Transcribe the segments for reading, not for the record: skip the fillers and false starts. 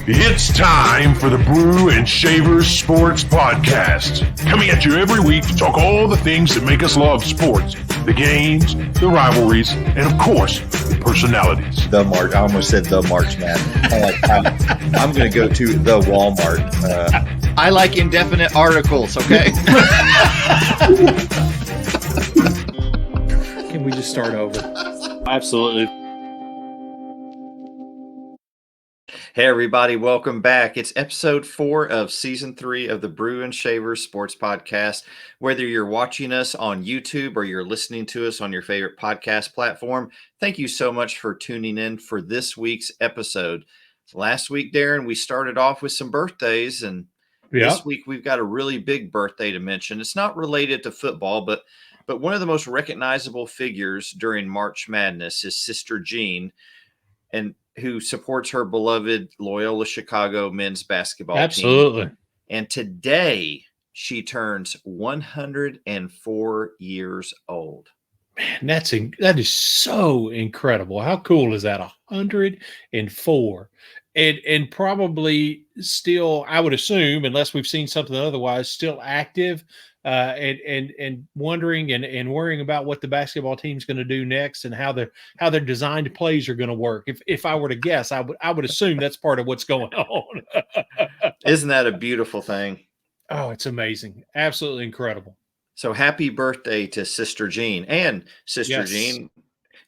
It's time for the Brew and Shavers Sports Podcast. Coming at you every week to talk all the things that make us love sports. The games, the rivalries, and of course, the personalities. The March. I almost said the March Madness. I'm going to go to the Walmart. I like indefinite articles, okay? Can we just start over? Absolutely. Hey, everybody. Welcome back. It's episode 4 of season 3 of the Brew and Shavers Sports Podcast. Whether you're watching us on YouTube or you're listening to us on your favorite podcast platform, thank you so much for tuning in for this week's episode. Last week, Darren, we started off with some birthdays, and this week we've got a really big birthday to mention. It's not related to football, but one of the most recognizable figures during March Madness is Sister Jean, and who supports her beloved Loyola Chicago men's basketball team. Absolutely. And today she turns 104 years old. Man, that is so incredible. How cool is that? 104. And probably still, I would assume, unless we've seen something otherwise, still active, and wondering and worrying about what the basketball team's going to do next and how their designed plays are going to work. If I were to guess, I would assume that's part of what's going on. Isn't that a beautiful thing? Oh, it's amazing. Absolutely incredible. So happy birthday to Sister Jean. And Sister Jean,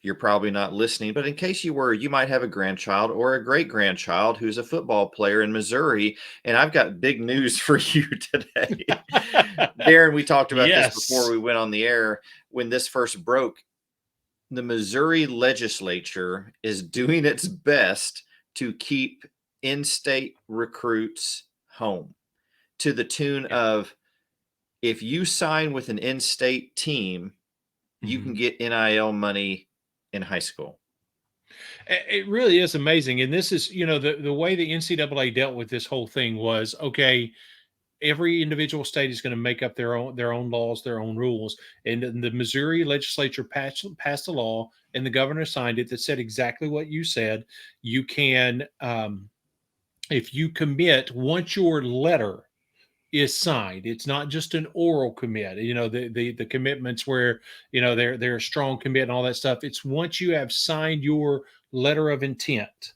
you're probably not listening, but in case you were, you might have a grandchild or a great-grandchild who's a football player in Missouri, and I've got big news for you today. Darren, we talked about this before we went on the air. When this first broke, the Missouri legislature is doing its best to keep in-state recruits home, to the tune of, if you sign with an in-state team, you can get NIL money in high school. It really is amazing. And this is, the way the NCAA dealt with this whole thing was, okay, every individual state is going to make up their own laws, their own rules. And the Missouri legislature passed a law, and the governor signed it, that said exactly what you said. You can, if you commit, once your letter is signed, it's not just an oral commit, the commitments where, they're a strong commit and all that stuff. It's once you have signed your letter of intent,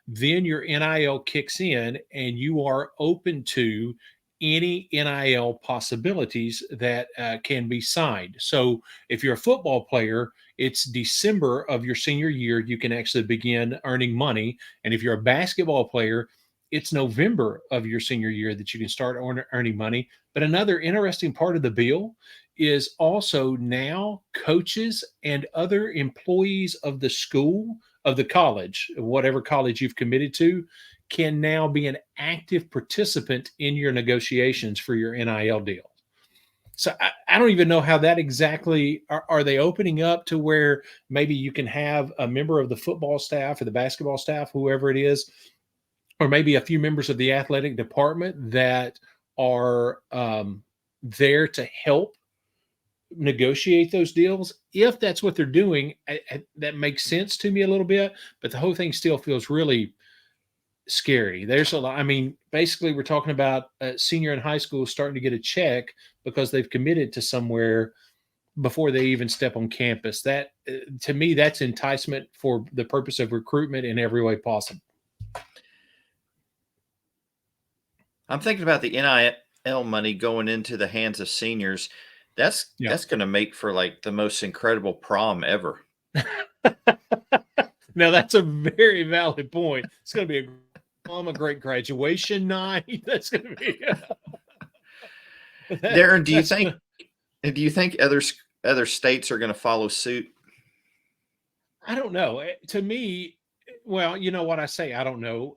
then your NIL kicks in and you are open to any NIL possibilities that can be signed. So if you're a football player, it's December of your senior year, you can actually begin earning money. And if you're a basketball player, it's November of your senior year that you can start earning money. But another interesting part of the bill is also now coaches and other employees of the school, of the college, whatever college you've committed to, can now be an active participant in your negotiations for your NIL deal. So I don't even know how that exactly, are they opening up to where maybe you can have a member of the football staff or the basketball staff, whoever it is, or maybe a few members of the athletic department that are there to help negotiate those deals? If that's what they're doing, that makes sense to me a little bit, but the whole thing still feels really scary. There's a lot. I mean, basically we're talking about a senior in high school starting to get a check because they've committed to somewhere before they even step on campus. That, to me, that's enticement for the purpose of recruitment in every way possible. I'm thinking about the NIL money going into the hands of seniors. That's going to make for like the most incredible prom ever. Now, that's a very valid point. It's going to be a great graduation night. That's going to be. Darren, do you think other states are going to follow suit? I don't know. To me, well, you know what I say? I don't know.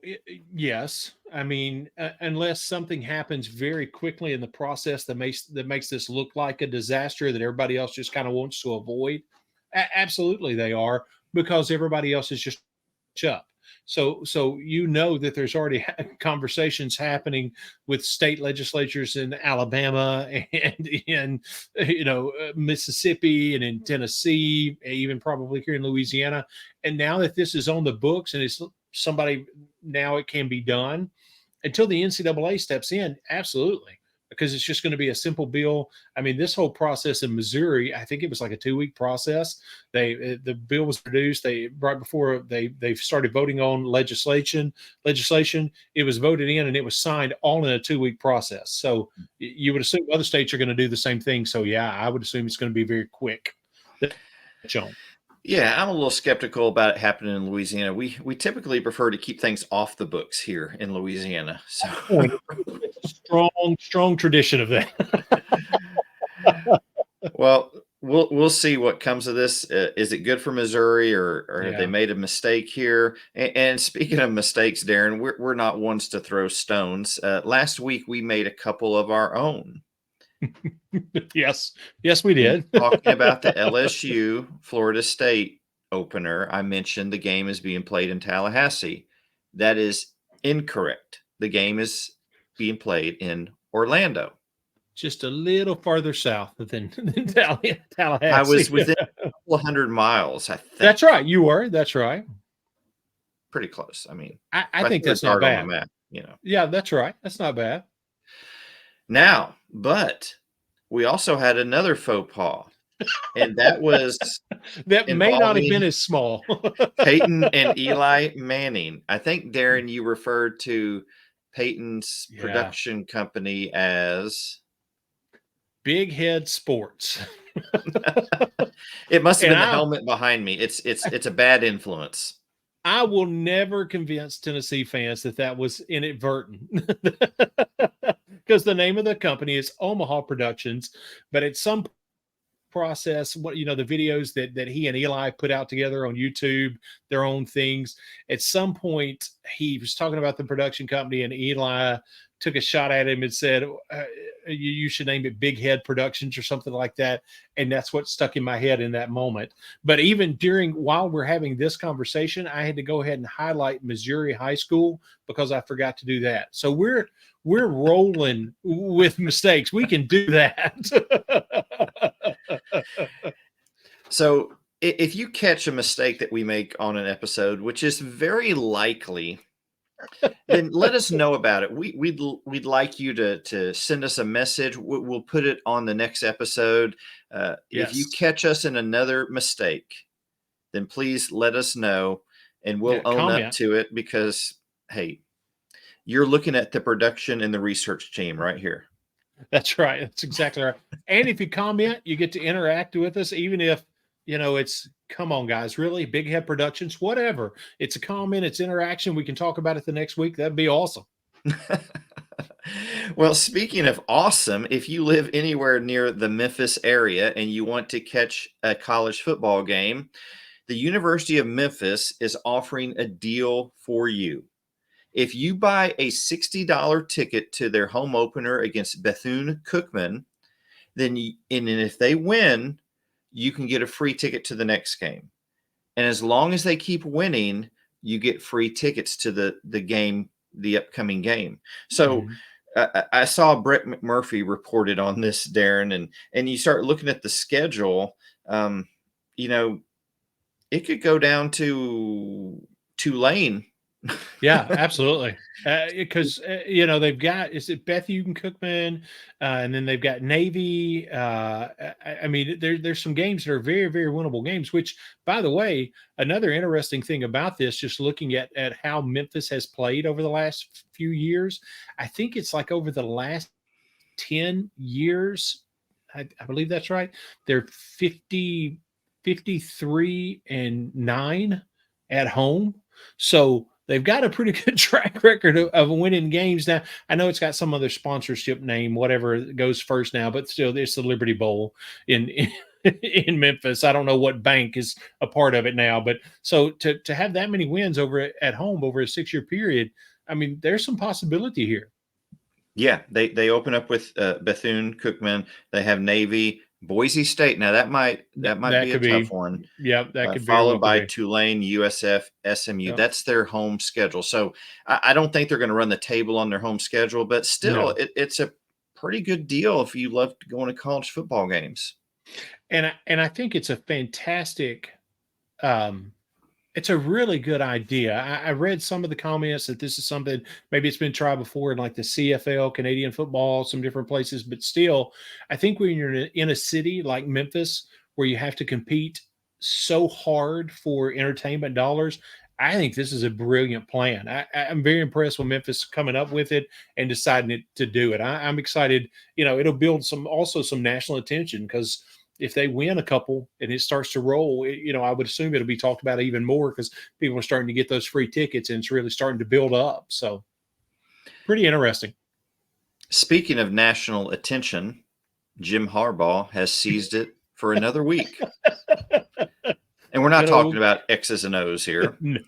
Yes. I mean, unless something happens very quickly in the process that makes this look like a disaster that everybody else just kind of wants to avoid. Absolutely, they are, because everybody else is just up. So that there's already conversations happening with state legislatures in Alabama and in Mississippi and in Tennessee, even probably here in Louisiana. And now that this is on the books and it's somebody now it can be done. Until the NCAA steps in, absolutely, because it's just going to be a simple bill. I mean, this whole process in Missouri, I think it was like a 2-week process. The bill was produced. Right before they started voting on legislation. It was voted in and it was signed all in a 2-week process. So you would assume other states are going to do the same thing. So yeah, I would assume it's going to be very quick. John. Yeah, I'm a little skeptical about it happening in Louisiana. We typically prefer to keep things off the books here in Louisiana. So strong tradition of that. Well, we'll see what comes of this. Is it good for Missouri, or have they made a mistake here? And speaking of mistakes, Darren, we're not ones to throw stones. Last week we made a couple of our own. Yes, we did. Talking about the LSU Florida State opener, I mentioned the game is being played in Tallahassee. That is incorrect. The game is being played in Orlando. Just a little farther south than Tallahassee. I was within a couple hundred miles, I think. That's right. You were. That's right. Pretty close. I mean, I think that's not bad. On the map, Yeah, that's right. That's not bad. Now, but we also had another faux pas, and that was that may not have been as small. Peyton and Eli Manning. I think, Darren, you referred to Peyton's production company as Big Head Sports. It must have been the helmet behind me. It's a bad influence. I will never convince Tennessee fans that was inadvertent, because the name of the company is Omaha Productions. But at some process, the videos that he and Eli put out together on YouTube, their own things. At some point, he was talking about the production company, and Eli took a shot at him and said, you should name it Big Head Productions or something like that. And that's what stuck in my head in that moment. But even while we're having this conversation, I had to go ahead and highlight Missouri High School because I forgot to do that. So we're rolling with mistakes. We can do that. So if you catch a mistake that we make on an episode, which is very likely, then let us know about it. We'd like you to send us a message. We'll put it on the next episode. If you catch us in another mistake, then please let us know, and we'll own up to it, because, hey, you're looking at the production and the research team right here. That's right. That's exactly right. And if you comment, you get to interact with us, even if, it's, come on, guys, really? Big Head Productions, whatever. It's a comment, it's interaction. We can talk about it the next week. That'd be awesome. Well, speaking of awesome, if you live anywhere near the Memphis area and you want to catch a college football game, the University of Memphis is offering a deal for you. If you buy a $60 ticket to their home opener against Bethune-Cookman, then if they win, you can get a free ticket to the next game. And as long as they keep winning, you get free tickets to the game, the upcoming game. So I saw Brett McMurphy reported on this, Darren, and you start looking at the schedule, it could go down to Tulane. Yeah, absolutely. Because they've got, is it Bethune-Cookman, and then they've got Navy. I mean, there's some games that are very, very winnable games. Which, by the way, another interesting thing about this, just looking at how Memphis has played over the last few years, I think it's like over the last 10 years, I believe that's right. They're 53-9 at home. So they've got a pretty good track record of winning games. Now, I know it's got some other sponsorship name, whatever goes first now, but still, it's the Liberty Bowl in Memphis. I don't know what bank is a part of it now, but so to have that many wins over at home over a 6-year period, I mean, there's some possibility here. Yeah, they open up with Bethune-Cookman. They have Navy, Boise State. Now that might be a tough one. Yeah, that could be followed by Tulane, USF, SMU. Yep. That's their home schedule. So I don't think they're going to run the table on their home schedule, but still, it's a pretty good deal if you love going to college football games. And I think it's a fantastic It's a really good idea. I read some of the comments that this is something maybe it's been tried before in like the CFL, Canadian football, some different places, but still, I think when you're in a city like Memphis where you have to compete so hard for entertainment dollars, I think this is a brilliant plan. I'm very impressed with Memphis coming up with it and deciding to do it. I'm excited. It'll build some national attention because if they win a couple and it starts to roll, I would assume it'll be talked about even more because people are starting to get those free tickets and it's really starting to build up. So pretty interesting. Speaking of national attention, Jim Harbaugh has seized it for another week. And we're not talking about X's and O's here. No.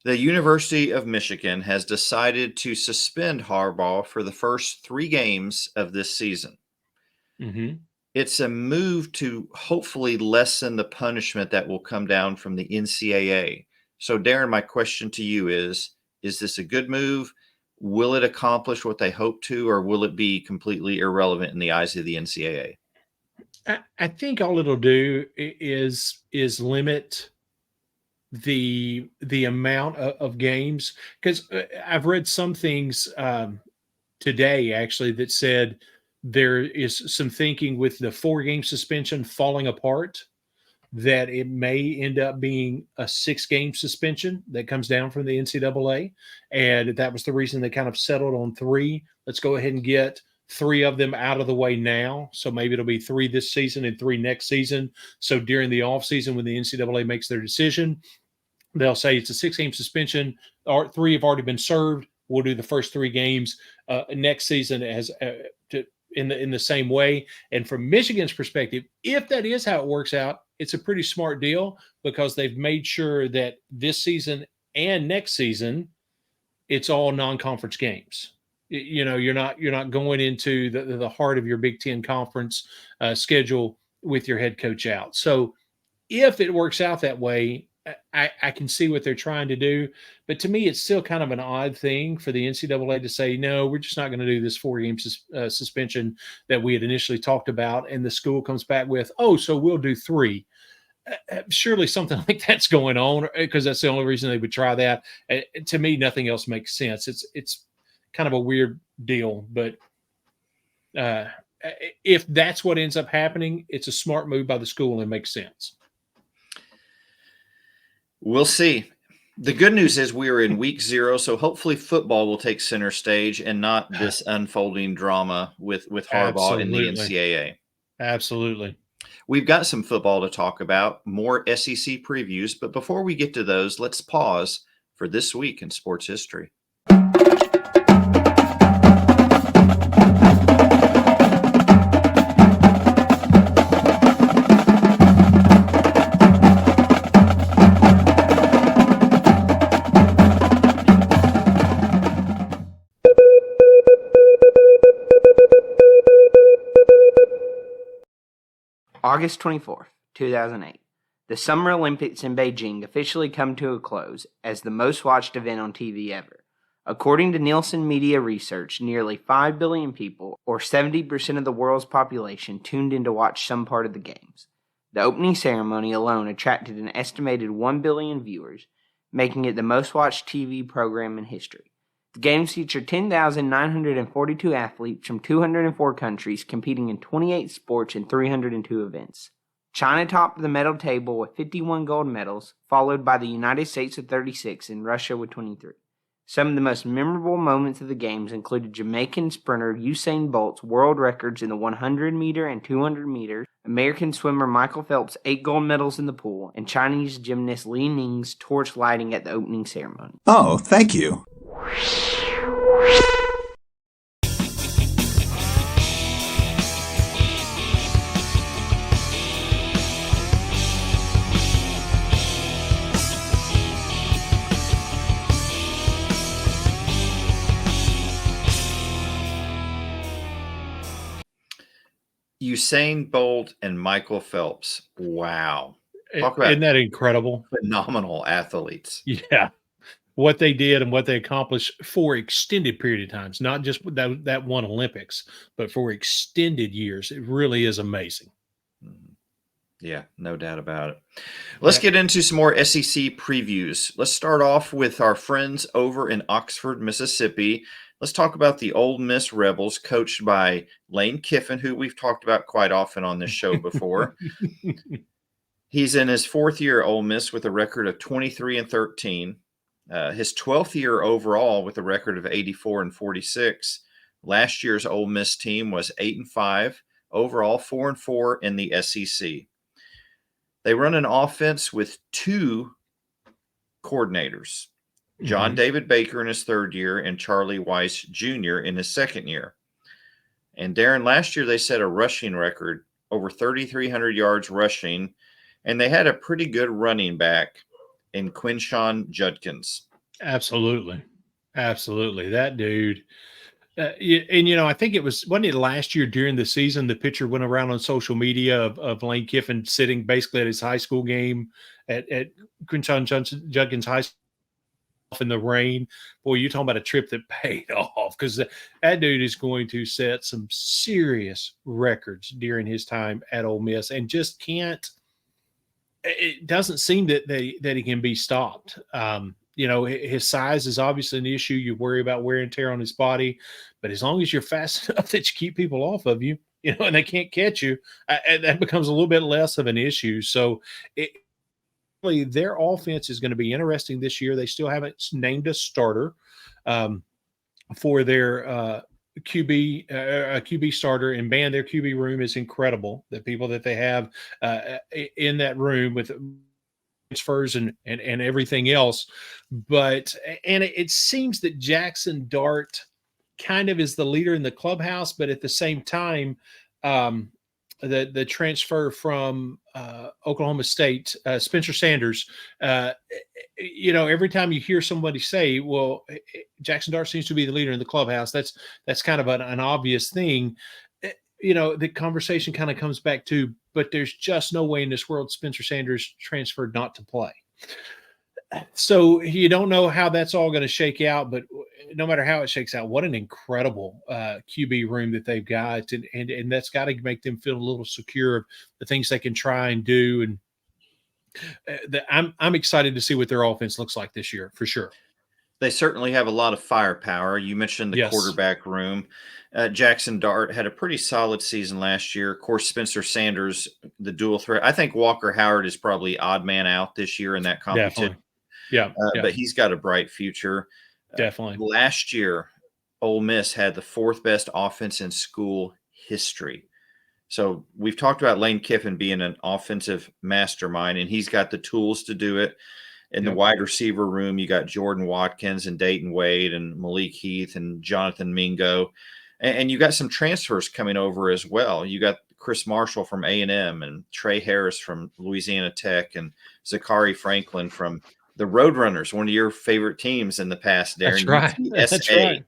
The University of Michigan has decided to suspend Harbaugh for the first 3 games of this season. Mm-hmm. It's a move to hopefully lessen the punishment that will come down from the NCAA. So, Darren, my question to you is this a good move? Will it accomplish what they hope to, or will it be completely irrelevant in the eyes of the NCAA? I think all it'll do is limit the amount of games, because I've read some things today actually that said there is some thinking with the 4-game suspension falling apart that it may end up being a 6-game suspension that comes down from the NCAA, and that was the reason they kind of settled on 3. Let's go ahead and get 3 of them out of the way now. So maybe it'll be 3 this season and 3 next season. So during the offseason, when the NCAA makes their decision, they'll say it's a 6-game suspension. 3 have already been served. We'll do the first 3 games next season in the same way. And from Michigan's perspective, if that is how it works out, it's a pretty smart deal because they've made sure that this season and next season, it's all non-conference games. You're not going into the heart of your Big Ten conference schedule with your head coach out. So if it works out that way, I can see what they're trying to do. But to me, it's still kind of an odd thing for the NCAA to say, no, we're just not going to do this 4-game suspension that we had initially talked about. And the school comes back with, so we'll do 3. Surely something like that's going on, because that's the only reason they would try that. To me, nothing else makes sense. It's kind of a weird deal, but if that's what ends up happening, it's a smart move by the school and makes sense. We'll see. The good news is we are in week 0, so hopefully football will take center stage and not this unfolding drama with Harbaugh and the NCAA. Absolutely. We've got some football to talk about, more SEC previews, but before we get to those, let's pause for This Week in Sports History. August 24th, 2008. The Summer Olympics in Beijing officially come to a close as the most watched event on TV ever. According to Nielsen Media Research, nearly 5 billion people, or 70% of the world's population, tuned in to watch some part of the games. The opening ceremony alone attracted an estimated 1 billion viewers, making it the most watched TV program in history. The games featured 10,942 athletes from 204 countries competing in 28 sports and 302 events. China topped the medal table with 51 gold medals, followed by the United States with 36 and Russia with 23. Some of the most memorable moments of the games included Jamaican sprinter Usain Bolt's world records in the 100-meter and 200-meter, American swimmer Michael Phelps' 8 gold medals in the pool, and Chinese gymnast Li Ning's torch lighting at the opening ceremony. Oh, thank you. Usain Bolt and Michael Phelps. Wow. Talk about Isn't that incredible? Phenomenal athletes. Yeah. What they did and what they accomplished for extended period of times, not just that one Olympics, but for extended years. It really is amazing. Yeah, no doubt about it. Let's get into some more SEC previews. Let's start off with our friends over in Oxford, Mississippi. Let's talk about the Ole Miss Rebels, coached by Lane Kiffin, who we've talked about quite often on this show before. He's in his fourth year at Ole Miss with a record of 23-13. His 12th year overall with a record of 84-46. Last year's Ole Miss team was 8-5, overall 4-4 in the SEC. They run an offense with two coordinators, John David Baker in his third year and Charlie Weiss Jr. in his second year. And Darren, last year they set a rushing record, over 3,300 yards rushing, and they had a pretty good running back in Quinshon Judkins. Absolutely. That dude. I think wasn't it last year during the season, the picture went around on social media of Lane Kiffin sitting basically at his high school game at Quinshon Judkins High School in the rain. Boy, you're talking about a trip that paid off, because that dude is going to set some serious records during his time at Ole Miss, and just can't. It doesn't seem that he can be stopped. His size is obviously an issue. You worry about wear and tear on his body, but as long as you're fast enough that you keep people off of you, and they can't catch you, that becomes a little bit less of an issue. So their offense is going to be interesting this year. They still haven't named a starter for their QB starter, and man, their QB room is incredible. The people that they have in that room with transfers and everything else. But it seems that Jackson Dart kind of is the leader in the clubhouse, but at the same time, the transfer from Oklahoma State, Spencer Sanders, every time you hear somebody say, well, Jackson Dart seems to be the leader in the clubhouse, that's kind of an obvious thing. The conversation kind of comes back to, but there's just no way in this world Spencer Sanders transferred not to play. So you don't know how that's all going to shake out, but no matter how it shakes out, what an incredible QB room that they've got, and that's got to make them feel a little secure of the things they can try and do. And I'm excited to see what their offense looks like this year, for sure. They certainly have a lot of firepower. You mentioned the quarterback room. Jackson Dart had a pretty solid season last year. Of course, Spencer Sanders, the dual threat. I think Walker Howard is probably odd man out this year in that competition. Definitely. Yeah. But he's got a bright future. Definitely. Last year, Ole Miss had the fourth best offense in school history. So we've talked about Lane Kiffin being an offensive mastermind, and he's got the tools to do it. In the wide receiver room, you got Jordan Watkins and Dayton Wade and Malik Heath and Jonathan Mingo. And you got some transfers coming over as well. You got Chris Marshall from A&M and Trey Harris from Louisiana Tech and Zachary Franklin from the Roadrunners, one of your favorite teams in the past, Darren. That's right.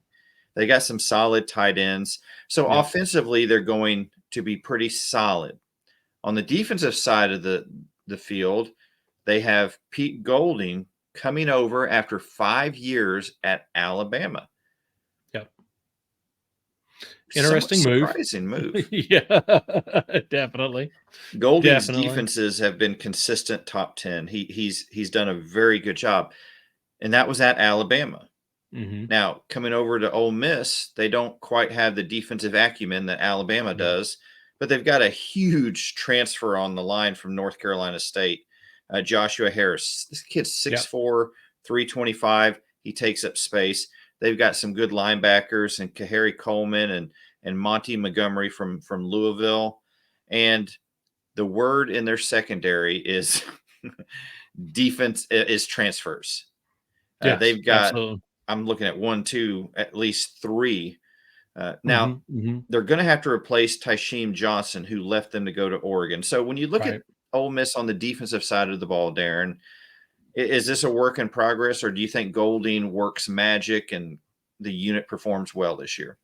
They got some solid tight ends. So offensively, they're going to be pretty solid. On the defensive side of the field, they have Pete Golding coming over after 5 years at Alabama. Yep. Interesting move. Surprising move. Yeah, definitely. Golding's defenses have been consistent top 10. He's done a very good job. And that was at Alabama. Mm-hmm. Now, coming over to Ole Miss, they don't quite have the defensive acumen that Alabama does, but they've got a huge transfer on the line from North Carolina State. Joshua Harris. This kid's 6'4", 325. He takes up space. They've got some good linebackers and Kahari Coleman and Monty Montgomery from Louisville. And the word in their secondary is defense is transfers. They've got, absolutely. I'm looking at 1, 2, at least 3. Now, they're going to have to replace Tysheem Johnson, who left them to go to Oregon. So when you look at Ole Miss on the defensive side of the ball, Darren, is this a work in progress, or do you think Golding works magic and the unit performs well this year?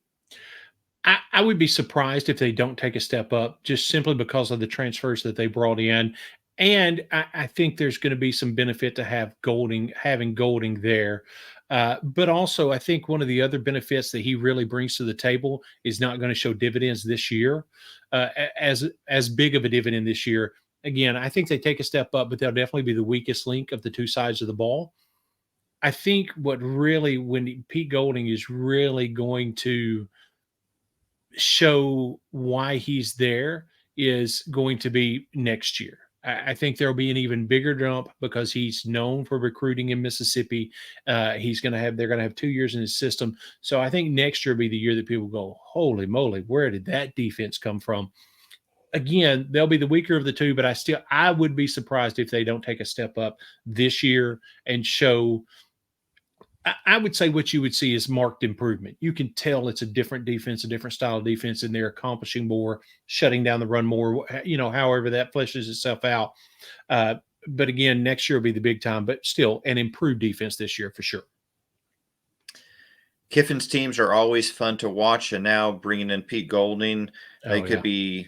I would be surprised if they don't take a step up, just simply because of the transfers that they brought in. And I think there's going to be some benefit to having Golding there. But also, I think one of the other benefits that he really brings to the table is not going to show dividends this year, as big of a dividend this year. again, I think they take a step up, but they'll definitely be the weakest link of the two sides of the ball. I think when Pete Golding is really going to show why he's there is going to be next year. I think there'll be an even bigger jump because he's known for recruiting in Mississippi. They're going to have 2 years in his system. So I think next year will be the year that people go, holy moly, where did that defense come from? Again, they'll be the weaker of the two, but I would be surprised if they don't take a step up this year and show. I would say what you would see is marked improvement. You can tell it's a different defense, a different style of defense, and they're accomplishing more, shutting down the run more, however that fleshes itself out. But again, next year will be the big time, but still an improved defense this year for sure. Kiffin's teams are always fun to watch, and now bringing in Pete Golding, they could be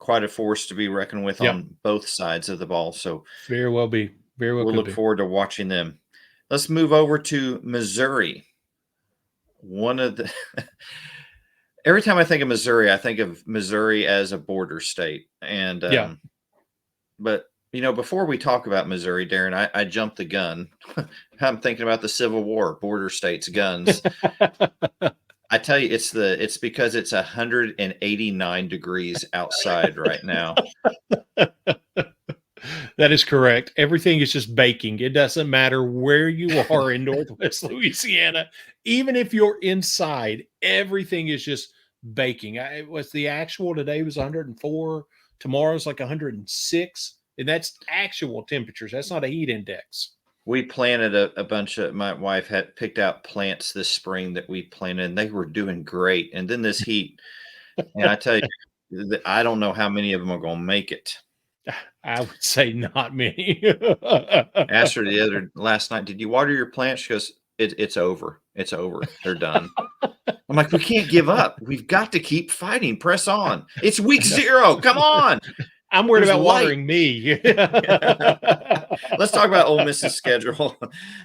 quite a force to be reckoned with on both sides of the ball. So very well be. Very well. We'll look forward to watching them. Let's move over to Missouri. Every time I think of Missouri, I think of Missouri as a border state. And but before we talk about Missouri, Darren, I jumped the gun. I'm thinking about the Civil War, border states, guns. I tell you, it's because it's 189 degrees outside right now. That is correct. Everything is just baking. It doesn't matter where you are in Northwest Louisiana. Even if you're inside, everything is just baking. The actual today was 104. Tomorrow's like 106. And that's actual temperatures. That's not a heat index. We planted a bunch of, my wife had picked out plants this spring that we planted, and they were doing great. And then this heat, and I tell you, I don't know how many of them are going to make it. I would say not many. Asked her last night, did you water your plants? She goes, it's over. It's over. They're done. I'm like, we can't give up. We've got to keep fighting. Press on. It's week 0. Come on. I'm worried about watering me. Let's talk about Ole Miss's schedule.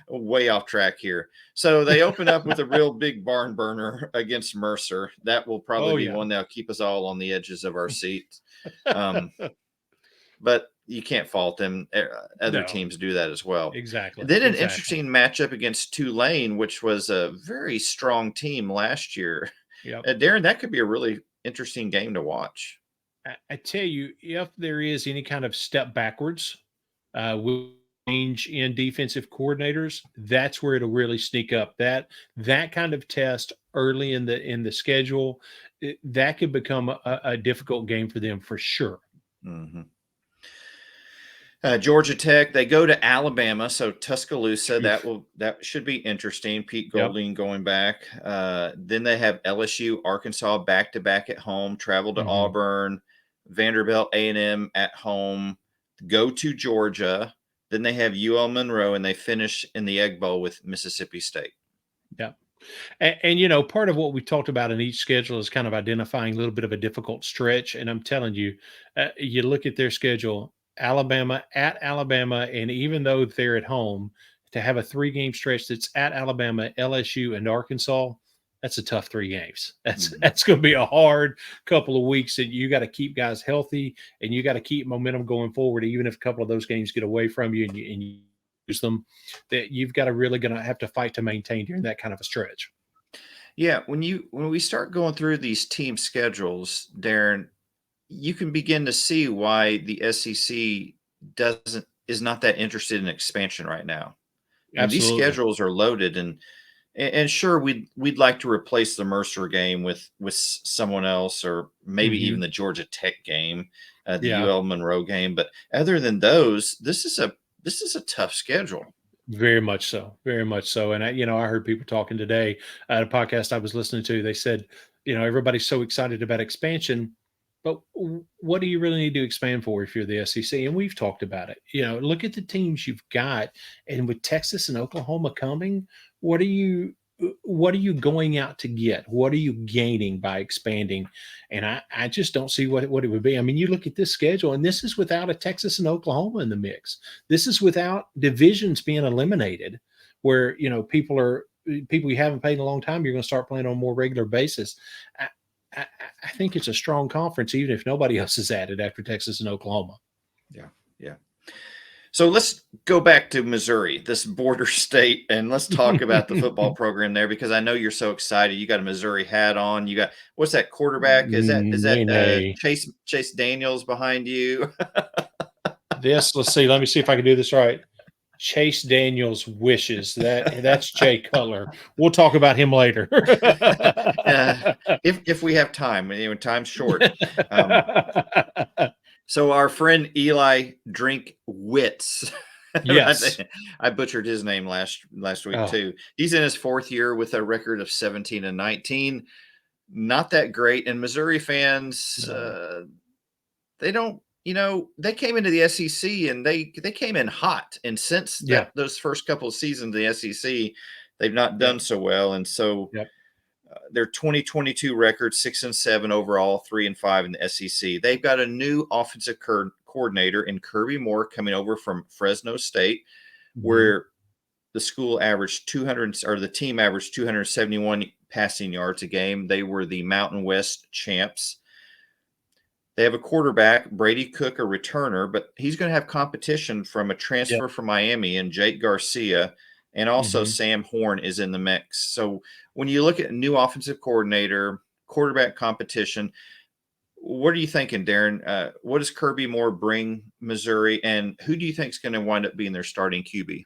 Way off track here. So they open up with a real big barn burner against Mercer. That will probably be one that'll keep us all on the edges of our seats. But you can't fault them. Other teams do that as well. Exactly. Then an interesting matchup against Tulane, which was a very strong team last year. Yep. Darren, that could be a really interesting game to watch. I tell you, if there is any kind of step backwards with change in defensive coordinators, that's where it'll really sneak up. That kind of test early in the schedule, that could become a difficult game for them for sure. Mm-hmm. Georgia Tech, they go to Alabama, so Tuscaloosa. That should be interesting. Pete Golding going back. Then they have LSU, Arkansas back-to-back at home. Travel to Auburn, Vanderbilt, A&M at home. Go to Georgia. Then they have UL Monroe, and they finish in the Egg Bowl with Mississippi State. Yeah. And part of what we talked about in each schedule is kind of identifying a little bit of a difficult stretch. And I'm telling you, you look at their schedule, Alabama, and even though they're at home, to have a 3-game stretch that's at Alabama, LSU, and Arkansas, that's a tough 3 games. That's going to be a hard couple of weeks that you got to keep guys healthy and you got to keep momentum going forward, even if a couple of those games get away from you and you lose them, that you've got to really going to have to fight to maintain during that kind of a stretch. Yeah, when we start going through these team schedules, Darren, you can begin to see why the SEC is not that interested in expansion right now. These schedules are loaded, and sure, we'd like to replace the Mercer game with someone else, or maybe even the Georgia Tech game, the UL Monroe game. But other than those, this is a tough schedule. Very much so. Very much so. And I heard people talking today at a podcast I was listening to. They said, everybody's so excited about expansion, but what do you really need to expand for if you're the SEC? And we've talked about it. Look at the teams you've got, and with Texas and Oklahoma coming, what are you going out to get? What are you gaining by expanding? And I just don't see what it would be. I mean, you look at this schedule, and this is without a Texas and Oklahoma in the mix. This is without divisions being eliminated, where people you haven't played in a long time, you're going to start playing on a more regular basis. I think it's a strong conference, even if nobody else is added after Texas and Oklahoma. Yeah. So let's go back to Missouri, this border state, and let's talk about the football program there, because I know you're so excited. You got a Missouri hat on. You got, what's that quarterback? Is that Nay. Chase Daniels behind you? Let's see. Let me see if I can do this right. Chase Daniels wishes that's Jay Cutler. We'll talk about him later. If we have time, time's short. So our friend Eli Drinkwitz, Yes. I butchered his name last week too. He's in his 4th year with a record of 17-19. Not that great. And Missouri fans, they don't. They came into the SEC and they came in hot. And since those first couple of seasons of the SEC, they've not done so well. And so their 2022 record, 6-7 overall, 3-5 in the SEC. They've got a new offensive coordinator in Kirby Moore coming over from Fresno State, where the school averaged 200, or the team averaged 271 passing yards a game. They were the Mountain West champs. They have a quarterback, Brady Cook, a returner, but he's going to have competition from a transfer from Miami and Jake Garcia, and also Sam Horn is in the mix. So when you look at a new offensive coordinator, quarterback competition, what are you thinking, Darren? What does Kirby Moore bring Missouri, and who do you think is going to wind up being their starting QB?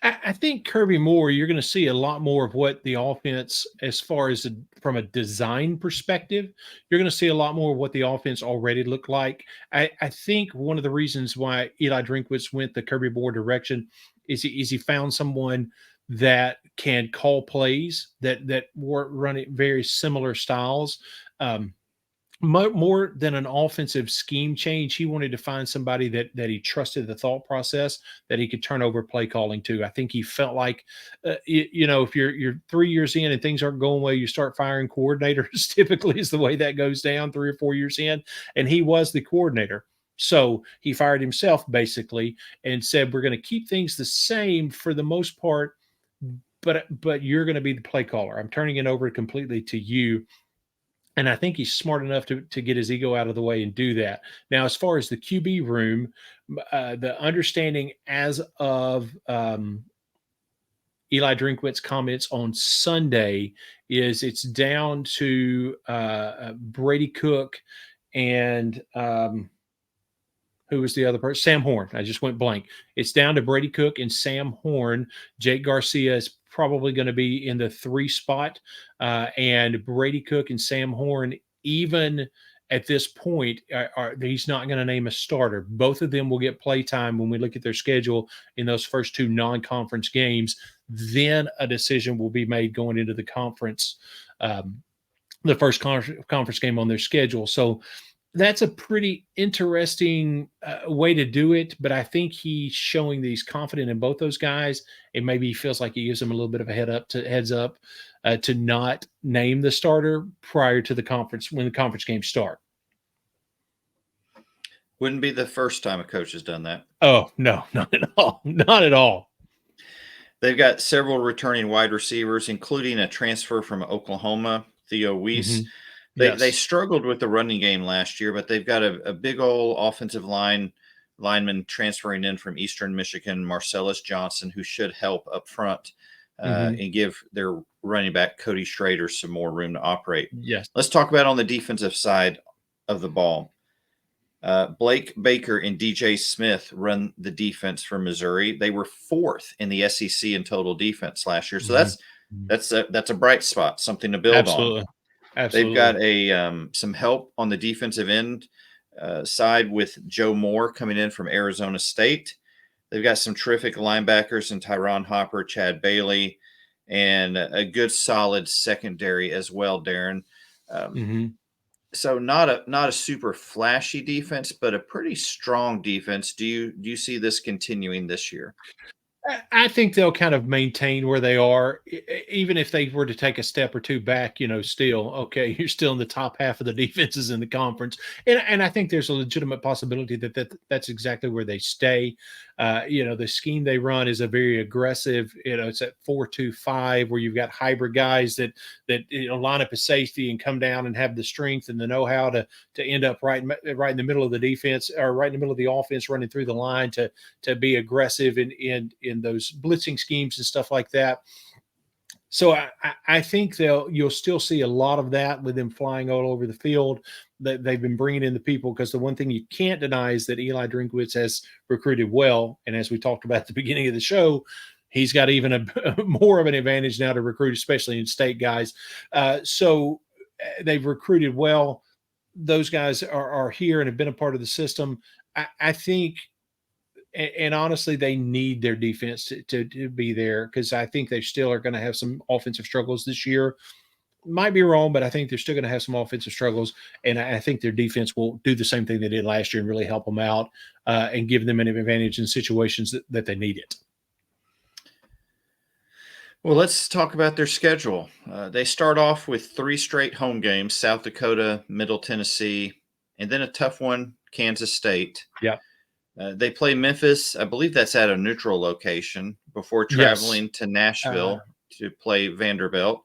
I think Kirby Moore, you're going to see a lot more of what the offense, as far as from a design perspective, you're going to see a lot more of what the offense already looked like. I think one of the reasons why Eli Drinkwitz went the Kirby Moore direction is he found someone that can call plays that were running very similar styles. More than an offensive scheme change, he wanted to find somebody that he trusted the thought process, that he could turn over play calling to. I think he felt like, if you're 3 years in and things aren't going well, you start firing coordinators. Typically, is the way that goes down 3 or 4 years in. And he was the coordinator, so he fired himself basically and said, "We're going to keep things the same for the most part, but you're going to be the play caller. I'm turning it over completely to you." And I think he's smart enough to get his ego out of the way and do that. Now, as far as the QB room, the understanding as of Eli Drinkwitz's comments on Sunday is it's down to Brady Cook and who was the other person? Sam Horn. I just went blank. It's down to Brady Cook and Sam Horn. Jake Garcia is probably going to be in the 3 spot. And Brady Cook and Sam Horn, even at this point, he's not going to name a starter. Both of them will get play time when we look at their schedule in those first 2 non-conference games. Then a decision will be made going into the conference, the first conference game on their schedule. So that's a pretty interesting way to do it, but I think he's showing that he's confident in both those guys, and maybe he feels like he gives them a little bit of a heads up to not name the starter prior to the conference, when the conference games start. Wouldn't be the first time a coach has done that. Oh, no, not at all. Not at all. They've got several returning wide receivers, including a transfer from Oklahoma, Theo Weiss. They struggled with the running game last year, but they've got a big old offensive lineman transferring in from Eastern Michigan, Marcellus Johnson, who should help up front and give their running back Cody Schrader some more room to operate. Yes. Let's talk about on the defensive side of the ball. Blake Baker and DJ Smith run the defense for Missouri. They were 4th in the SEC in total defense last year, so that's a bright spot, something to build on. Absolutely. They've got some help on the defensive end side with Joe Moore coming in from Arizona State. They've got some terrific linebackers in Tyron Hopper, Chad Bailey, and a good solid secondary as well, Darren. So not a super flashy defense, but a pretty strong defense. Do you see this continuing this year? I think they'll kind of maintain where they are, even if they were to take a step or two back. Still okay. You're still in the top half of the defenses in the conference, and I think there's a legitimate possibility that's exactly where they stay. The scheme they run is a very aggressive. It's at 4-2-5 where you've got hybrid guys that line up as safety and come down and have the strength and the know-how to end up right in the middle of the defense or right in the middle of the offense, running through the line to be aggressive in those blitzing schemes and stuff like that. So I think you'll still see a lot of that with them flying all over the field. That they've been bringing in the people, because the one thing you can't deny is that Eli Drinkwitz has recruited well, and as we talked about at the beginning of the show, he's got even a more of an advantage now to recruit, especially in state guys. So they've recruited well. Those guys are here and have been a part of the system. I think. And honestly, they need their defense to be there, because I think they still are going to have some offensive struggles this year. Might be wrong, but I think they're still going to have some offensive struggles, and I think their defense will do the same thing they did last year and really help them out and give them an advantage in situations that they need it. Well, let's talk about their schedule. They start off with 3 straight home games: South Dakota, Middle Tennessee, and then a tough one, Kansas State. Yeah. They play Memphis. I believe that's at a neutral location before traveling to Nashville to play Vanderbilt.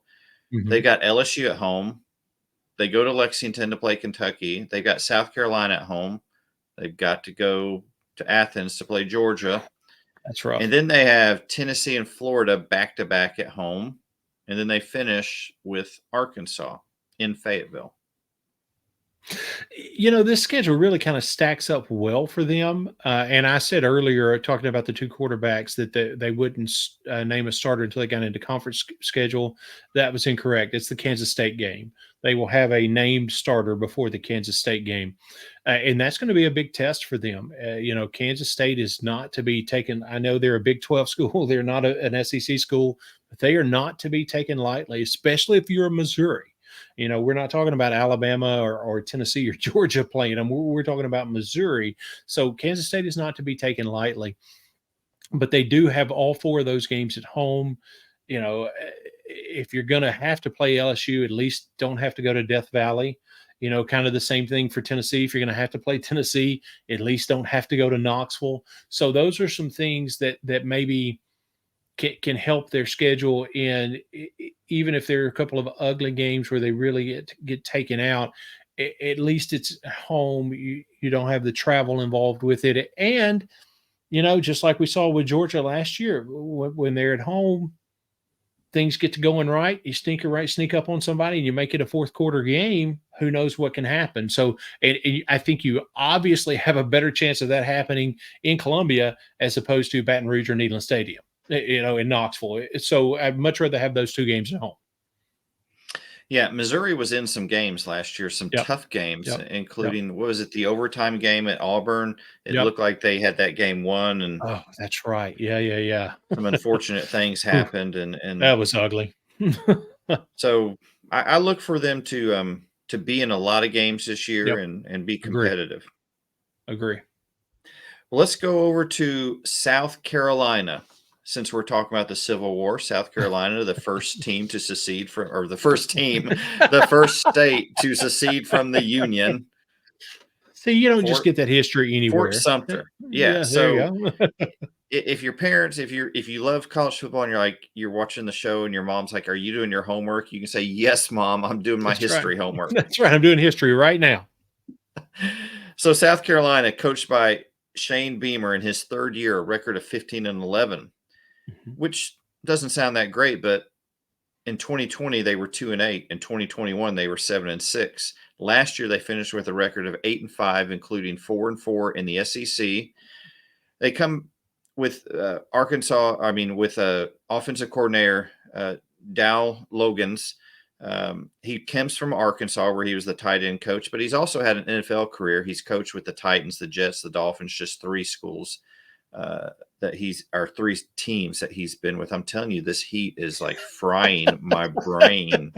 Mm-hmm. They got LSU at home. They go to Lexington to play Kentucky. They've got South Carolina at home. They've got to go to Athens to play Georgia. That's rough. And then they have Tennessee and Florida back-to-back at home. And then they finish with Arkansas in Fayetteville. This schedule really kind of stacks up well for them. And I said earlier, talking about the 2 quarterbacks, that they wouldn't name a starter until they got into conference schedule. That was incorrect. It's the Kansas State game. They will have a named starter before the Kansas State game. And that's going to be a big test for them. Kansas State is not to be taken. I know they're a Big 12 school. They're not an SEC school, but they are not to be taken lightly, especially if you're a Missouri. We're not talking about Alabama or Tennessee or Georgia playing them. We're talking about Missouri. So Kansas State is not to be taken lightly. But they do have all 4 of those games at home. If you're going to have to play LSU, at least don't have to go to Death Valley. Kind of the same thing for Tennessee. If you're going to have to play Tennessee, at least don't have to go to Knoxville. So those are some things that maybe can help their schedule. And even if there are a couple of ugly games where they really get taken out, at least it's home. You don't have the travel involved with it. And, just like we saw with Georgia last year, when they're at home, things get to going right. You sneak up on somebody and you make it a 4th quarter game. Who knows what can happen? So and I think you obviously have a better chance of that happening in Columbia as opposed to Baton Rouge or Neyland Stadium, in Knoxville. So I'd much rather have those 2 games at home. Yeah, Missouri was in some games last year, some tough games, including, what was it, the overtime game at Auburn? It looked like they had that game won. And oh, that's right. Yeah. Some unfortunate things happened. And that was ugly. So I look for them to be in a lot of games this year and be competitive. Agree. Well, let's go over to South Carolina. Since we're talking about the Civil War, South Carolina, the first team to secede the first state to secede from the Union. See, you don't just get that history anywhere. Fort Sumter. Yeah. So if your parents, if you love college football and you're watching the show and your mom's like, "Are you doing your homework?" You can say, "Yes, Mom, I'm doing my history homework." That's right. I'm doing history right now. So South Carolina, coached by Shane Beamer in his 3rd year, a record of 15-11. Which doesn't sound that great, but in 2020 they were 2-8. In 2021 they were 7-6. Last year they finished with a record of 8-5, including 4-4 in the SEC. They come with with offensive coordinator Dow Logans. He comes from Arkansas, where he was the tight end coach, but he's also had an NFL career. He's coached with the Titans, the Jets, the Dolphins, just 3 schools. that he's our 3 teams that he's been with. I'm telling you, this heat is like frying my brain.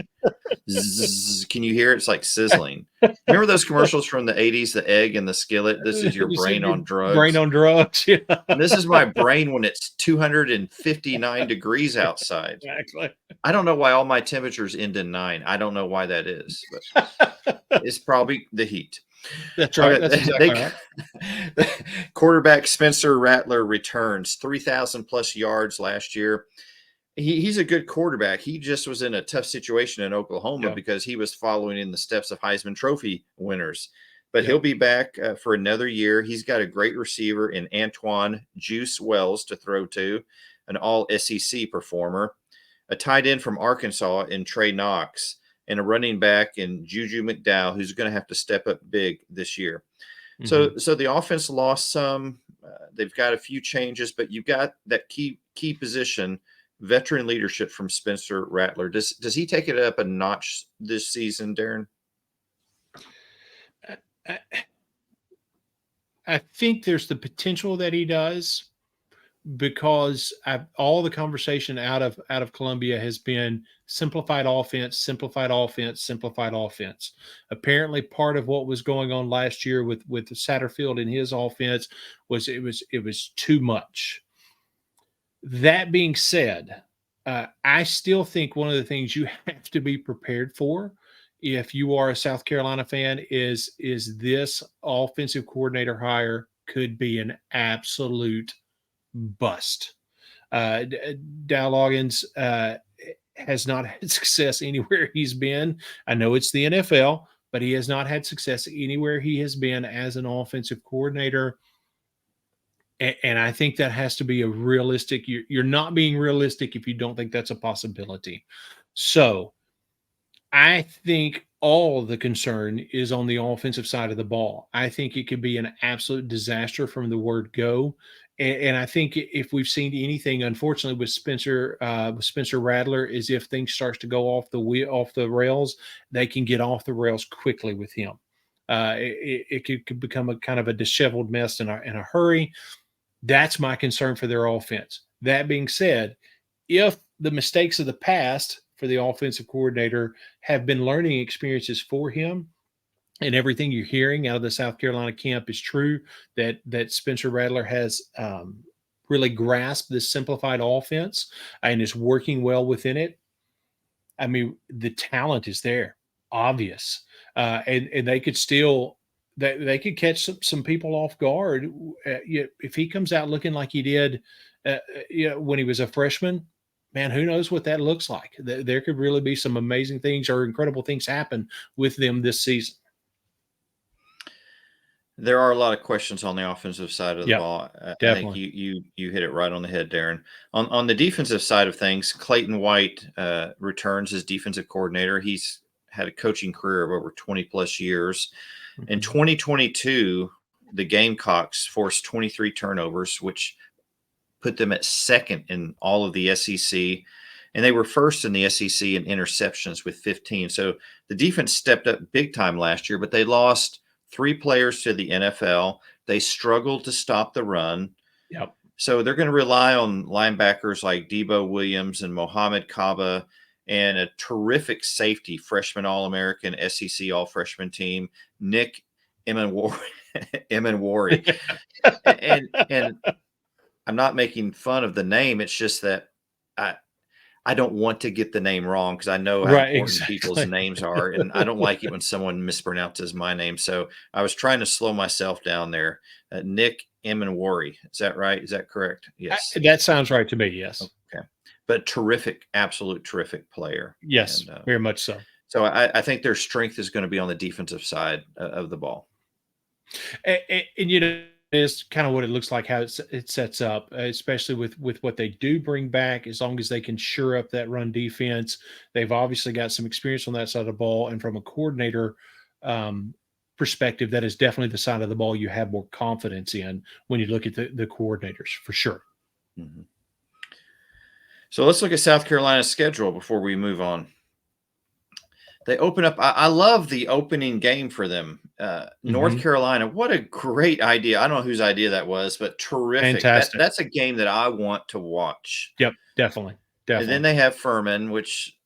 Zzz, can you hear it? It's like sizzling. Remember those commercials from the 80s, the egg and the skillet? This is your brain on drugs. Brain on drugs. Yeah. And this is my brain when it's 259 degrees outside. Exactly. I don't know why all my temperatures end in 9. I don't know why that is, but it's probably the heat. That's right. That's exactly right. Quarterback Spencer Rattler returns 3,000 plus yards last year. He's a good quarterback. He just was in a tough situation in Oklahoma because he was following in the steps of Heisman Trophy winners. But he'll be back for another year. He's got a great receiver in Antoine Juice Wells to throw to, an all-SEC performer, a tight end from Arkansas in Trey Knox, and a running back in Juju McDowell, who's going to have to step up big this year. Mm-hmm. So the offense lost some. They've got a few changes, but you've got that key position, veteran leadership from Spencer Rattler. Does he take it up a notch this season, Darren? I think there's the potential that he does, because all the conversation out of Columbia has been simplified offense, simplified offense, simplified offense. Apparently, part of what was going on last year with Satterfield and his offense was it was too much. That being said, I still think one of the things you have to be prepared for, if you are a South Carolina fan, is this offensive coordinator hire could be an absolute bust. Dow Loggins has not had success anywhere he's been. I know it's the NFL, but he has not had success anywhere he has been as an offensive coordinator. And I think that has to be a realistic. You're not being realistic if you don't think that's a possibility. So I think all the concern is on the offensive side of the ball. I think it could be an absolute disaster from the word go. And I think if we've seen anything, unfortunately, with Spencer Rattler, is if things starts to go off the rails, they can get off the rails quickly with him. It could become a kind of a disheveled mess in a hurry. That's my concern for their offense. That being said, if the mistakes of the past for the offensive coordinator have been learning experiences for him, and everything you're hearing out of the South Carolina camp is true, that Spencer Rattler has really grasped this simplified offense and is working well within it. I mean, the talent is there, obvious, and they could still they could catch some people off guard if he comes out looking like he did when he was a freshman. Man, who knows what that looks like? There could really be some amazing things or incredible things happen with them this season. There are a lot of questions on the offensive side of the ball. Definitely. I think you hit it right on the head, Darren. On the defensive side of things, Clayton White returns as defensive coordinator. He's had a coaching career of over 20 plus years. Mm-hmm. In 2022, the Gamecocks forced 23 turnovers, which put them at second in all of the SEC. And they were first in the SEC in interceptions with 15. So the defense stepped up big time last year, but they lost 3 players to the NFL. They struggled to stop the run. Yep. So they're going to rely on linebackers like Debo Williams and Mohamed Kaba and a terrific safety, freshman All-American, SEC All-Freshman team, Nick Emenwari. and I'm not making fun of the name. It's just that I don't want to get the name wrong because I know how important people's names are, and I don't like it when someone mispronounces my name. So I was trying to slow myself down there. Nick Emenwari. Is that right? Is that correct? Yes. That sounds right to me, yes. Okay. But terrific, absolute terrific player. Yes, and, very much so. So I think their strength is going to be on the defensive side of the ball. And is kind of what it looks like, how it sets up, especially with what they do bring back, as long as they can shore up that run defense. They've obviously got some experience on that side of the ball. And from a coordinator perspective, that is definitely the side of the ball you have more confidence in when you look at the coordinators, for sure. Mm-hmm. So let's look at South Carolina's schedule before we move on. They open up. I love the opening game for them. North Carolina. What a great idea! I don't know whose idea that was, but terrific. Fantastic. That's a game that I want to watch. Yep, definitely. And then they have Furman, which,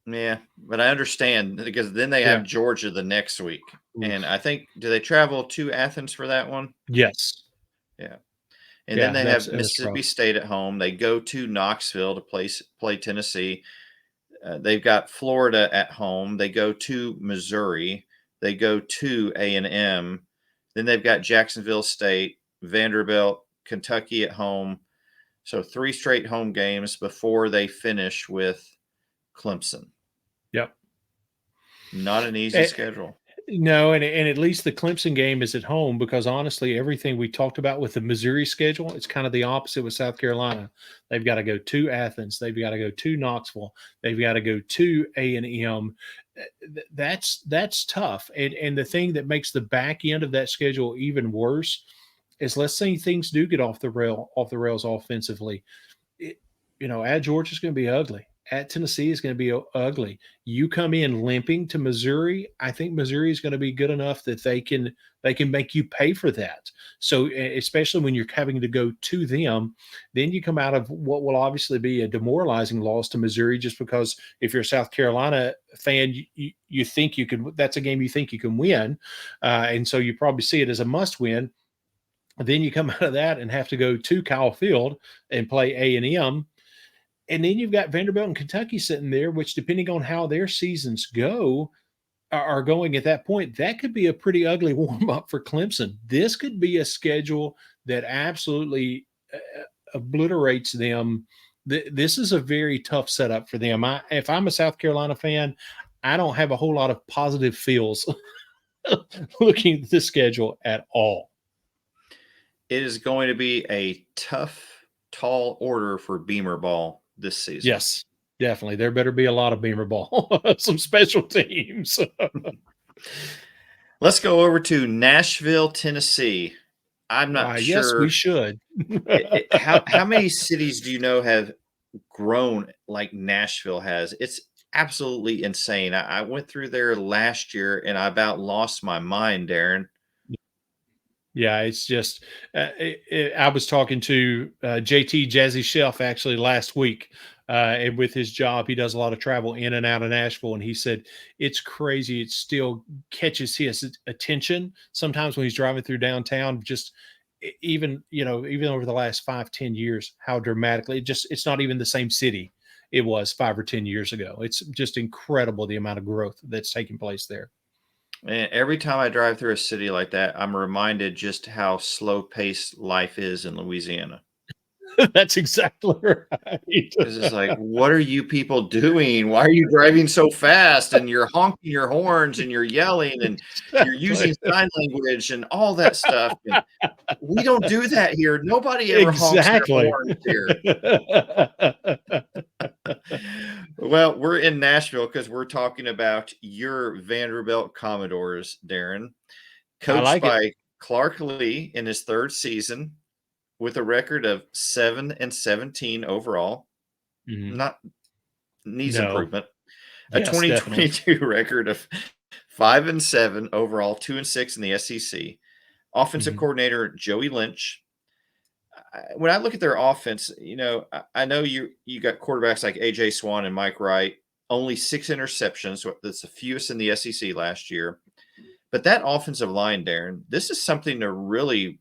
yeah, but I understand because then they have Georgia the next week, and I think do they travel to Athens for that one? Yes. Yeah. And then they have Mississippi State at home. They go to Knoxville to play Tennessee. They've got Florida at home. They go to Missouri. They go to A&M. Then they've got Jacksonville State, Vanderbilt, Kentucky at home. So 3 straight home games before they finish with Clemson. Yep. Not an easy schedule. No, and at least the Clemson game is at home because honestly, everything we talked about with the Missouri schedule, it's kind of the opposite with South Carolina. They've got to go to Athens. They've got to go to Knoxville. They've got to go to A&M. That's tough. And the thing that makes the back end of that schedule even worse is let's say things do get off the rails offensively. At Georgia's going to be ugly. At Tennessee is going to be ugly. You come in limping to Missouri. I think Missouri is going to be good enough that they can make you pay for that. So especially when you're having to go to them, then you come out of what will obviously be a demoralizing loss to Missouri, just because if you're a South Carolina fan, you think you can. That's a game you think you can win, and so you probably see it as a must win. Then you come out of that and have to go to Kyle Field and play A&M. And then you've got Vanderbilt and Kentucky sitting there, which depending on how their seasons are going at that point, that could be a pretty ugly warm-up for Clemson. This could be a schedule that absolutely obliterates them. This is a very tough setup for them. If I'm a South Carolina fan, I don't have a whole lot of positive feels looking at this schedule at all. It is going to be a tough, tall order for Beamer ball this season. Yes, definitely. There better be a lot of Beamer ball, some special teams. Let's go over to Nashville, Tennessee. I'm not sure. Yes, we should. How many cities do you know have grown like Nashville has? It's absolutely insane. I went through there last year and I about lost my mind, Darren. Yeah, it's just I was talking to JT Jazzy Shelf actually last week, and with his job, he does a lot of travel in and out of Nashville, and he said it's crazy. It still catches his attention sometimes when he's driving through downtown. Just even over the last 5-10 years, how dramatically it's not even the same city it was 5 or 10 years ago. It's just incredible the amount of growth that's taking place there. And every time I drive through a city like that, I'm reminded just how slow-paced life is in Louisiana. That's exactly right. Because it's like, what are you people doing? Why are you driving so fast? And you're honking your horns and you're yelling and you're using sign language and all that stuff. And we don't do that here. Nobody ever honks their horns here. Well, we're in Nashville because we're talking about your Vanderbilt Commodores, Darren. Coached by Clark Lee in his 3rd season with a record of 7-17 overall. Not needs improvement. A 2022 record of 5-7 overall, 2-6 in the SEC. Offensive coordinator Joey Lynch. When I look at their offense, I know you got quarterbacks like AJ Swan and Mike Wright, only 6 interceptions. So that's the fewest in the SEC last year. But that offensive line, Darren, this is something to really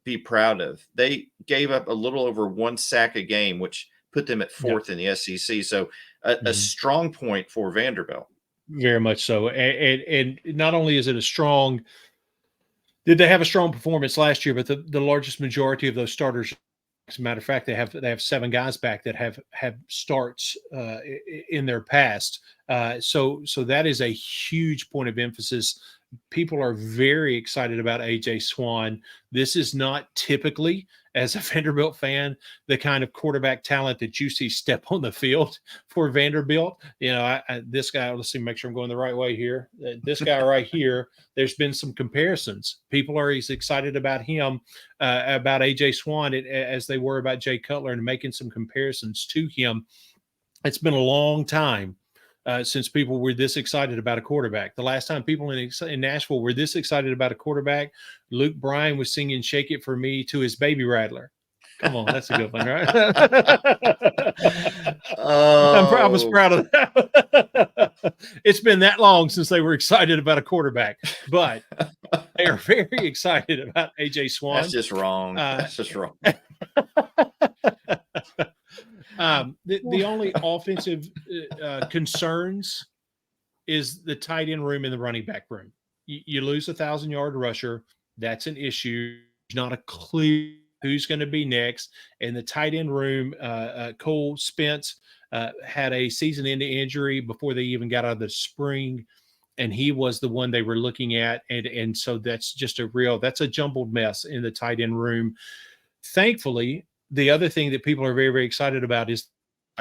be proud of. They gave up a little over 1 sack a game, which put them at 4th in the SEC. So a strong point for Vanderbilt. Very much so. And not only is it a strong – did they have a strong performance last year, but the largest majority of those starters, as a matter of fact, they have 7 guys back that have starts in their past. So that is a huge point of emphasis. People are very excited about AJ Swan. This is not typically, as a Vanderbilt fan, the kind of quarterback talent that you see step on the field for Vanderbilt. This guy, let's see, make sure I'm going the right way here. This guy right here, there's been some comparisons. People are as excited about him, about AJ Swan, as they were about Jay Cutler, and making some comparisons to him. It's been a long time since people were this excited about a quarterback. The last time people in Nashville were this excited about a quarterback, Luke Bryan was singing "Shake It For Me" to his Baby Rattler. Come on, that's a good one, right? I was proud of that. It's been that long since they were excited about a quarterback, but they are very excited about AJ Swan. That's just wrong. That's just wrong. The only offensive concerns is the tight end room and the running back room. You lose 1,000-yard rusher. That's an issue. Not a clue who's going to be next. And the tight end room, Cole Spence had a season-ending injury before they even got out of the spring, and he was the one they were looking at. And so that's just that's a jumbled mess in the tight end room. Thankfully, the other thing that people are very, very excited about is the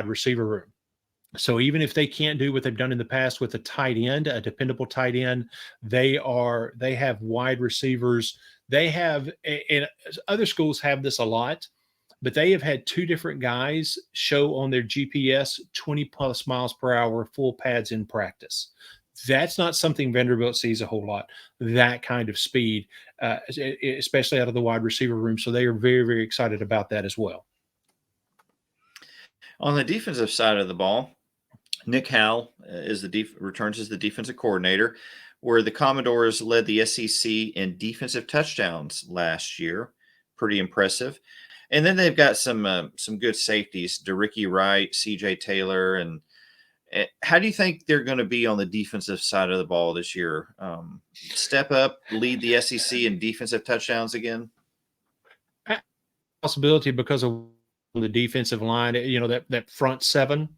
wide receiver room. So even if they can't do what they've done in the past with a tight end, a dependable tight end, they have wide receivers. They have, and other schools have this a lot, but they have had two different guys show on their GPS 20 plus miles per hour, full pads in practice. That's not something Vanderbilt sees a whole lot, that kind of speed, especially out of the wide receiver room. So they are very, very excited about that as well. On the defensive side of the ball, Nick Howell returns as the defensive coordinator, where the Commodores led the SEC in defensive touchdowns last year. Pretty impressive. And then they've got some good safeties, DeRicky Wright, CJ Taylor. And how do you think they're going to be on the defensive side of the ball this year? Step up, lead the SEC in defensive touchdowns again? Possibility because of the defensive line, that front seven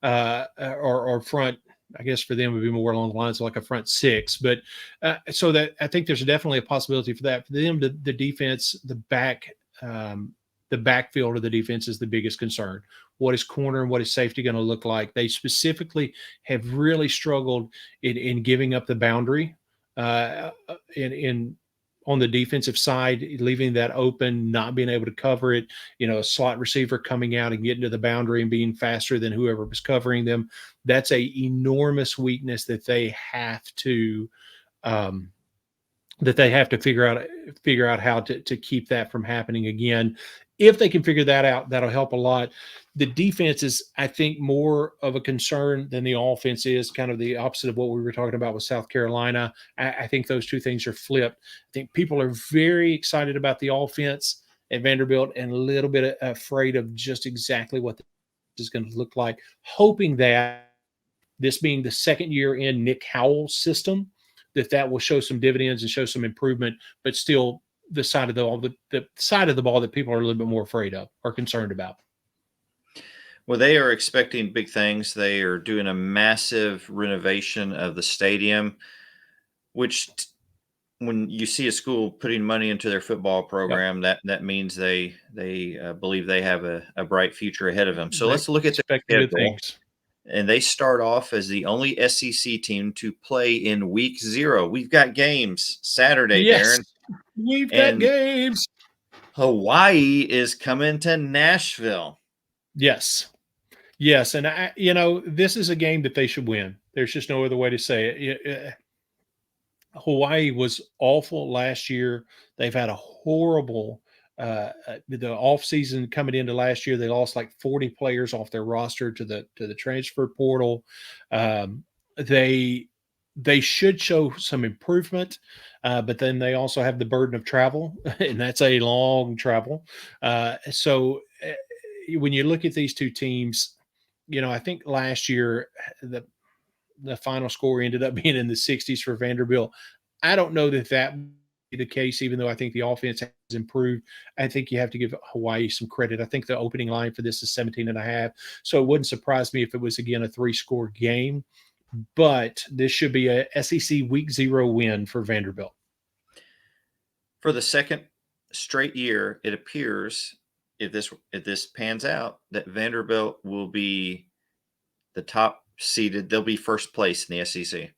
or front, I guess for them would be more along the lines of like a front six. But so that I think there's definitely a possibility for that. For them, the defense, the backfield of the defense is the biggest concern. What is corner and what is safety going to look like? They specifically have really struggled in giving up the boundary on the defensive side, leaving that open, not being able to cover it, a slot receiver coming out and getting to the boundary and being faster than whoever was covering them. That's a enormous weakness that they have to figure out how to keep that from happening again. If they can figure that out, that'll help a lot. The defense is, I think, more of a concern than the offense is, kind of the opposite of what we were talking about with South Carolina. I think those two things are flipped. I think people are very excited about the offense at Vanderbilt and a little bit afraid of just exactly what this is going to look like, hoping that this being the second year in Nick Howell's system, that will show some dividends and show some improvement, but still the side of the side of the ball that people are a little bit more afraid of or concerned about. Well, they are expecting big things. They are doing a massive renovation of the stadium, which when you see a school putting money into their football program, that means they believe they have a bright future ahead of them. So let's look at the schedule. And they start off as the only SEC team to play in week 0. We've got games Saturday, yes, Darren. We've got games. Hawaii is coming to Nashville. Yes. And this is a game that they should win. There's just no other way to say it. Hawaii was awful last year. They've had a horrible the off season coming into last year. They lost like 40 players off their roster to the transfer portal. They should show some improvement, but then they also have the burden of travel, and that's a long travel. So when you look at these two teams, I think last year the final score ended up being in the 60s for Vanderbilt. I don't know that would be the case, even though I think the offense has improved. I think you have to give Hawaii some credit. I think the opening line for this is 17.5. So it wouldn't surprise me if it was, again, a 3-score game. But this should be a SEC Week 0 win for Vanderbilt. For the second straight year, it appears, if this pans out, that Vanderbilt will be the top seeded. They'll be first place in the SEC.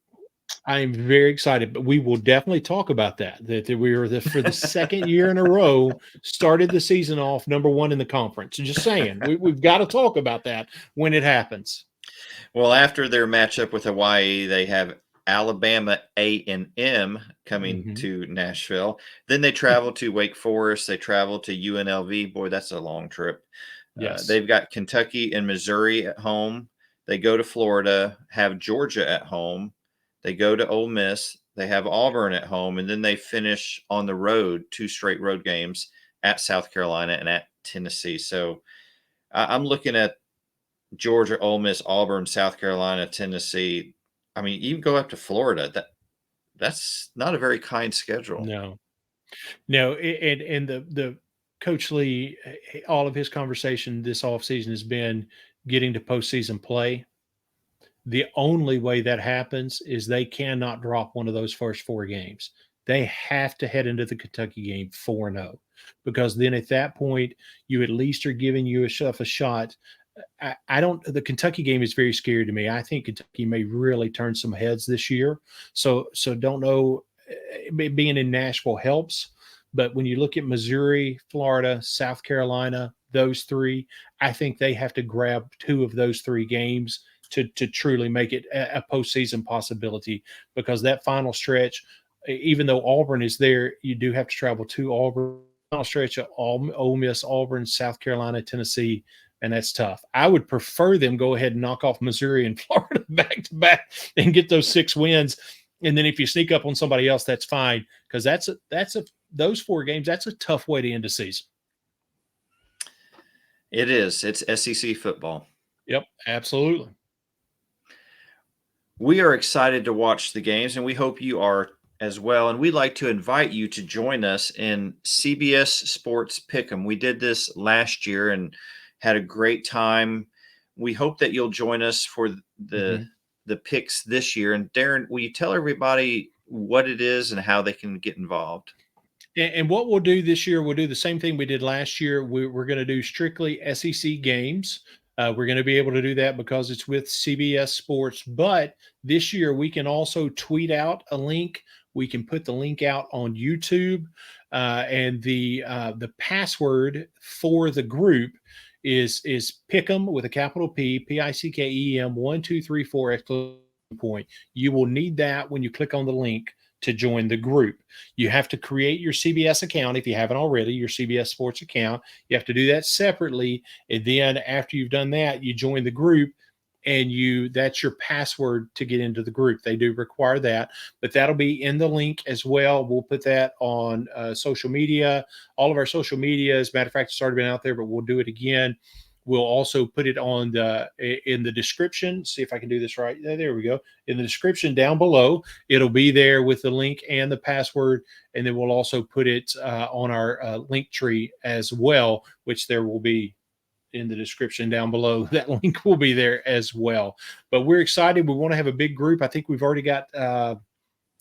I'm very excited, but we will definitely talk about that we were for the second year in a row, started the season off number 1 in the conference. Just saying, we've got to talk about that when it happens. Well, after their matchup with Hawaii, they have Alabama A&M coming to Nashville. Then they travel to Wake Forest. They travel to UNLV. Boy, that's a long trip. Yes. They've got Kentucky and Missouri at home. They go to Florida, have Georgia at home. They go to Ole Miss. They have Auburn at home. And then they finish on the road, 2 straight road games at South Carolina and at Tennessee. So I'm looking at Georgia, Ole Miss, Auburn, South Carolina, Tennessee. I mean, even go up to Florida. That's not a very kind schedule. No. And the Coach Lee, all of his conversation this offseason has been getting to postseason play. The only way that happens is they cannot drop one of those first 4 games. They have to head into the Kentucky game 4-0, because then at that point, you at least are giving yourself a shot. The Kentucky game is very scary to me. I think Kentucky may really turn some heads this year. So don't know, being in Nashville helps. But when you look at Missouri, Florida, South Carolina, those 3, I think they have to grab 2 of those 3 games to truly make it a postseason possibility, because that final stretch, even though Auburn is there, you do have to travel to Auburn. Final stretch of Ole Miss, Auburn, South Carolina, Tennessee, and that's tough. I would prefer them go ahead and knock off Missouri and Florida back to back and get those 6 wins. And then if you sneak up on somebody else, that's fine, because those 4 games, that's a tough way to end the season. It is. It's SEC football. Yep, absolutely. We are excited to watch the games, and we hope you are as well. And we'd like to invite you to join us in CBS Sports Pickem. We did this last year and had a great time. We hope that you'll join us for the picks this year. And Darren, will you tell everybody what it is and how they can get involved? And what we'll do this year, we'll do the same thing we did last year. We're going to do strictly SEC games. We're going to be able to do that because it's with CBS Sports. But this year, we can also tweet out a link. We can put the link out on YouTube. And the password for the group is Pickem with a capital P, Pickem 1234 exclamation point. You will need that when you click on the link to join the group. You have to create your CBS account if you haven't already, your CBS Sports account. You have to do that separately. And then after you've done that, you join the group, and that's your password to get into the group. They do require that, but that'll be in the link as well. We'll put that on social media, all of our social media. As a matter of fact, it's already been out there, but we'll do it again. We'll also put it on in the description. See if I can do this right. There we go. In the description down below, it'll be there with the link and the password. And then we'll also put it on our link tree as well, which there will be in the description down below. That link will be there as well. But we're excited. We want to have a big group. I think we've already got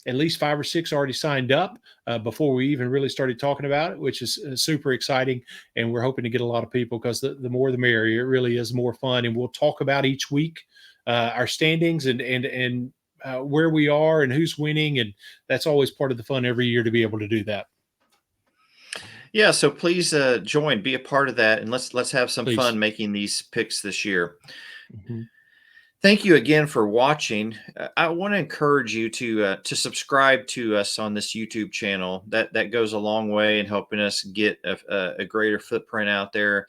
at least 5 or 6 already signed up before we even really started talking about it, which is super exciting. And we're hoping to get a lot of people, because the more the merrier. It really is more fun. And we'll talk about each week our standings and where we are and who's winning. And that's always part of the fun every year to be able to do that. Yeah, so please join, be a part of that, and let's have some fun making these picks this year. Mm-hmm. Thank you again for watching. I want to encourage you to subscribe to us on this YouTube channel. That goes a long way in helping us get a greater footprint out there.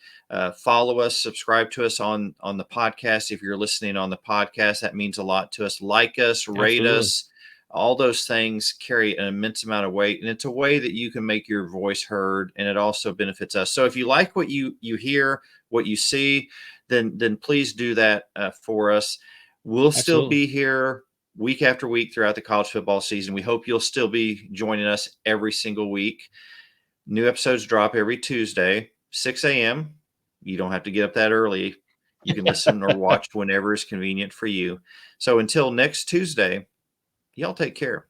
Follow us, subscribe to us on the podcast. If you're listening on the podcast, that means a lot to us. Like us, rate us. All those things carry an immense amount of weight, and it's a way that you can make your voice heard, and it also benefits us. So if you like what you hear, what you see, then please do that for us. We'll still be here week after week throughout the college football season. We hope you'll still be joining us every single week. New episodes drop every Tuesday, 6 a.m. You don't have to get up that early. You can listen or watch whenever is convenient for you. So until next Tuesday, y'all take care.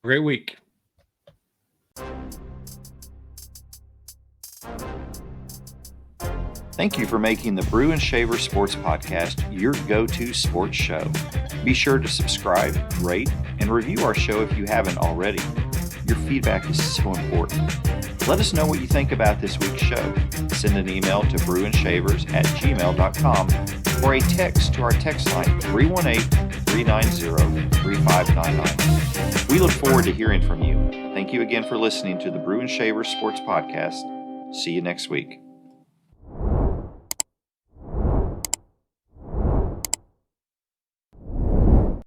Great week. Thank you for making the Brew and Shaver Sports Podcast your go-to sports show. Be sure to subscribe, rate, and review our show if you haven't already. Your feedback is so important. Let us know what you think about this week's show. Send an email to brewandshavers@gmail.com or a text to our text line 318-390-3599. We look forward to hearing from you. Thank you again for listening to the Brew and Shavers Sports Podcast. See you next week.